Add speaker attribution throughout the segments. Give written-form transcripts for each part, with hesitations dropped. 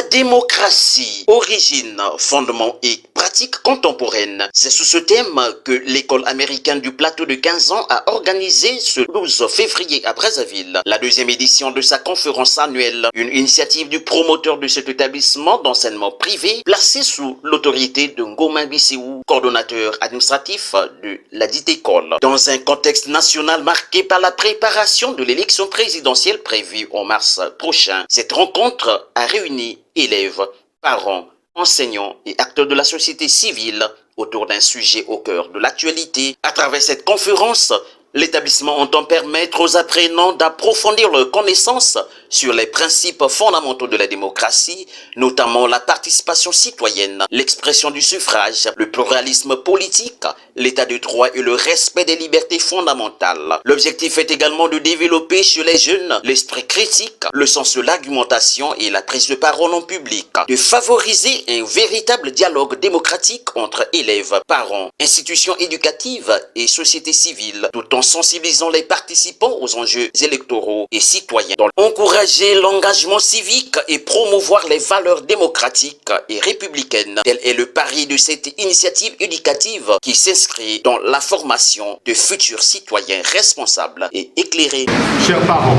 Speaker 1: démocratie, origine, fondement et pratique contemporaine. C'est sous ce thème que l'école américaine du plateau de 15 ans a organisé ce 12 février à Brazzaville la deuxième édition de sa conférence annuelle, une initiative du promoteur de cet établissement d'enseignement privé placé sous l'autorité de Ngoma Bisséou, coordonnateur administratif de la dite école. Dans un contexte national marqué par la préparation de l'élection présidentielle prévue en mars prochain, cette rencontre a réuni élèves, parents, enseignants et acteurs de la société civile autour d'un sujet au cœur de l'actualité. À travers cette conférence, l'établissement entend permettre aux apprenants d'approfondir leurs connaissances sur les principes fondamentaux de la démocratie, notamment la participation citoyenne, l'expression du suffrage, le pluralisme politique, l'état de droit et le respect des libertés fondamentales. L'objectif est également de développer chez les jeunes l'esprit critique, le sens de l'argumentation et la prise de parole en public, de favoriser un véritable dialogue démocratique entre élèves, parents, institutions éducatives et société civile, tout en sensibilisant les participants aux enjeux électoraux et citoyens. Encourager l'engagement civique et promouvoir les valeurs démocratiques et républicaines. Tel est le pari de cette initiative éducative qui s'inscrit dans la formation de futurs citoyens responsables et éclairés.
Speaker 2: Chers parents,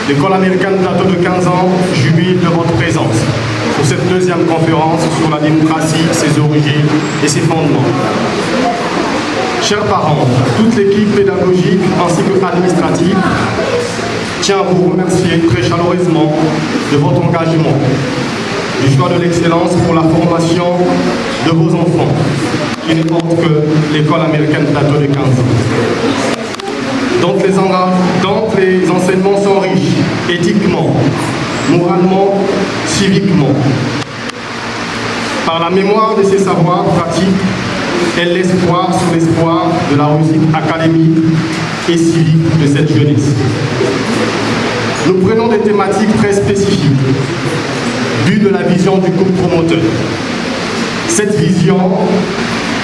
Speaker 2: l'école américaine plateau de 15 ans jubile de votre présence pour cette deuxième conférence sur la démocratie, ses origines et ses fondements. Chers parents, toute l'équipe pédagogique ainsi que administrative tient à vous remercier très chaleureusement de votre engagement, du choix de l'excellence pour la formation de vos enfants, qui n'est autre que l'école américaine plateau de 15 ans. Donc les enseignements sont riches, éthiquement, moralement, civiquement. Par la mémoire de ces savoirs pratiques, elle l'espoir sur l'espoir de la réussite académique et civique de cette jeunesse. Nous prenons des thématiques très spécifiques, vues de la vision du groupe promoteur. Cette vision,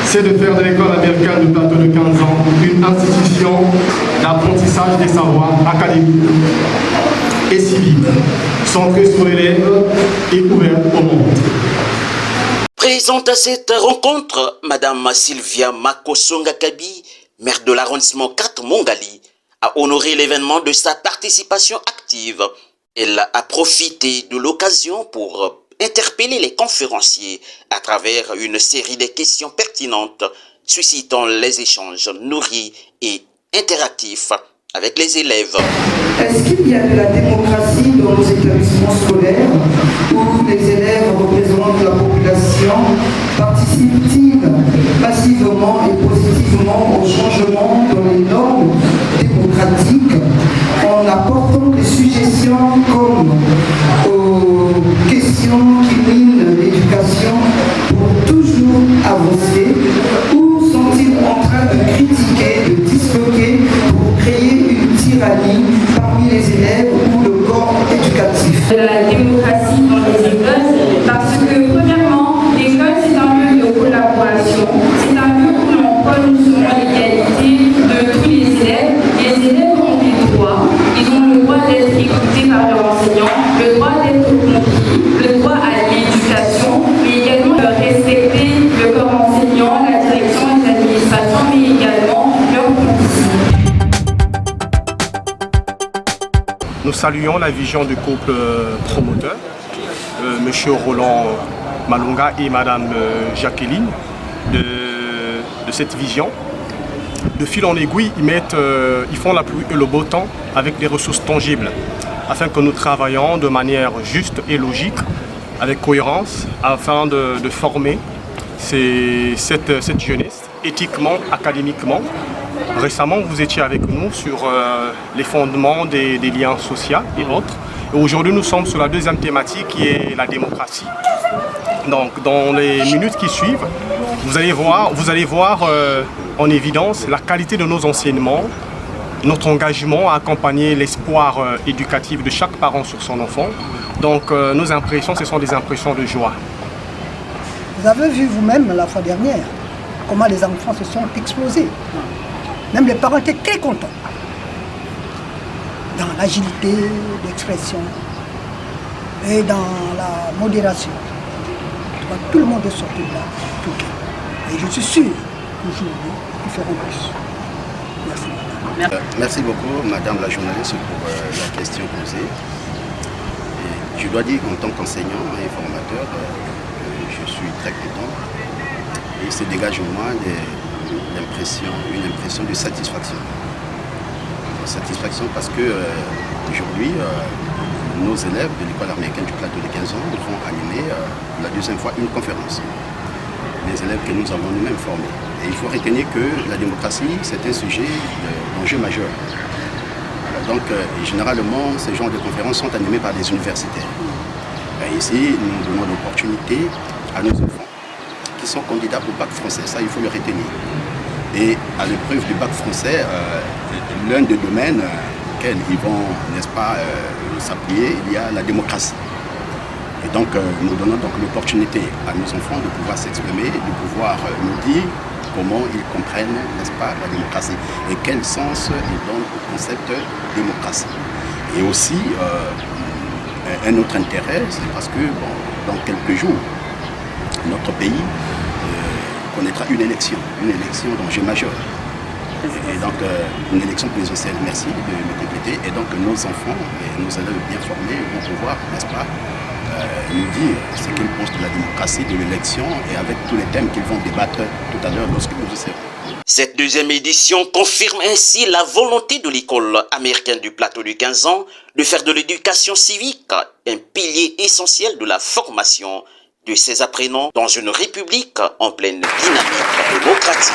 Speaker 2: c'est de faire de l'école américaine du plateau de 15 ans une institution d'apprentissage des savoirs académiques et civiques, centrée sur l'élève et ouverte au monde.
Speaker 1: Présente à cette rencontre, Madame Sylvia Makosonga Kabi, maire de l'arrondissement 4 Mongali, a honoré l'événement de sa participation active. Elle a profité de l'occasion pour interpeller les conférenciers à travers une série de questions pertinentes, suscitant les échanges nourris et interactifs avec les élèves.
Speaker 3: Est-ce qu'il y a de la démocratie dans nos établissements scolaires où les élèves représentent la population? Participent-ils passivement et positivement au changement dans les normes démocratiques en apportant des suggestions comme aux questions qui minent l'éducation pour toujours avancer, ou sont-ils en train de critiquer, de disloquer pour créer une tyrannie parmi les élèves ou le corps éducatif?
Speaker 4: De la démocratie dans les écoles, parce que premièrement, l'école c'est un lieu de collaboration, c'est un lieu où l'on prône souvent l'égalité de tous les élèves. Les élèves ont des droits, ils ont le droit d'être écoutés par leurs enseignants, le droit d'être compris, le droit à l'éducation, mais également de respecter le corps enseignant, la direction, les administrations, mais également leurs politiques.
Speaker 2: Nous saluons la vision du couple promoteur, M. Roland Malunga et Mme Jacqueline, de cette vision. De fil en aiguille, ils font la pluie et le beau temps avec des ressources tangibles, afin que nous travaillions de manière juste et logique, avec cohérence, afin de former cette jeunesse, éthiquement, académiquement. Récemment, vous étiez avec nous sur les fondements des liens sociaux et autres. Et aujourd'hui, nous sommes sur la deuxième thématique qui est la démocratie. Donc, dans les minutes qui suivent, vous allez voir en évidence la qualité de nos enseignements, notre engagement à accompagner l'espoir éducatif de chaque parent sur son enfant. Donc, nos impressions, ce sont des impressions de joie.
Speaker 5: Vous avez vu vous-même la fois dernière comment les enfants se sont explosés. Même les parents étaient très contents. Dans l'agilité d'expression, et dans la modération. Tout le monde est sorti de là, tout. Et je suis sûr qu'aujourd'hui, ils feront plus. Merci.
Speaker 6: Merci beaucoup, Madame la journaliste, pour la question posée. Et je dois dire qu'en tant qu'enseignant et formateur, je suis très content. Et se dégage en moi une impression de satisfaction. Satisfaction parce que aujourd'hui, nos élèves de l'école américaine du plateau de 15 ans vont animer la deuxième fois une conférence. Les élèves que nous avons nous-mêmes formés. Et il faut retenir que la démocratie, c'est un sujet d'enjeu majeur. Donc, généralement, ces genres de conférences sont animées par des universitaires. Et ici, nous donnons l'opportunité à nos enfants qui sont candidats au bac français. Ça, il faut le retenir. Et à l'épreuve du bac français, l'un des domaines auxquels ils vont, n'est-ce pas, s'appuyer, il y a la démocratie. Et donc, nous donnons donc l'opportunité à nos enfants de pouvoir s'exprimer, de pouvoir nous dire comment ils comprennent, n'est-ce pas, la démocratie et quel sens ils donnent au concept de démocratie. Et aussi, un autre intérêt, c'est parce que dans quelques jours, notre pays connaîtra une élection d'enjeu majeur. Et donc, une élection présidentielle, merci de me compléter. Et donc, nos enfants et nos élèves bien formés vont pouvoir, n'est-ce pas, nous dire ce qu'ils pensent de la démocratie, de l'élection et avec tous les thèmes qu'ils vont débattre tout à l'heure lorsque nous serons.
Speaker 1: Cette deuxième édition confirme ainsi la volonté de l'école américaine du plateau de 15 ans de faire de l'éducation civique un pilier essentiel de la formation de ses apprenants dans une république en pleine dynamique démocratique.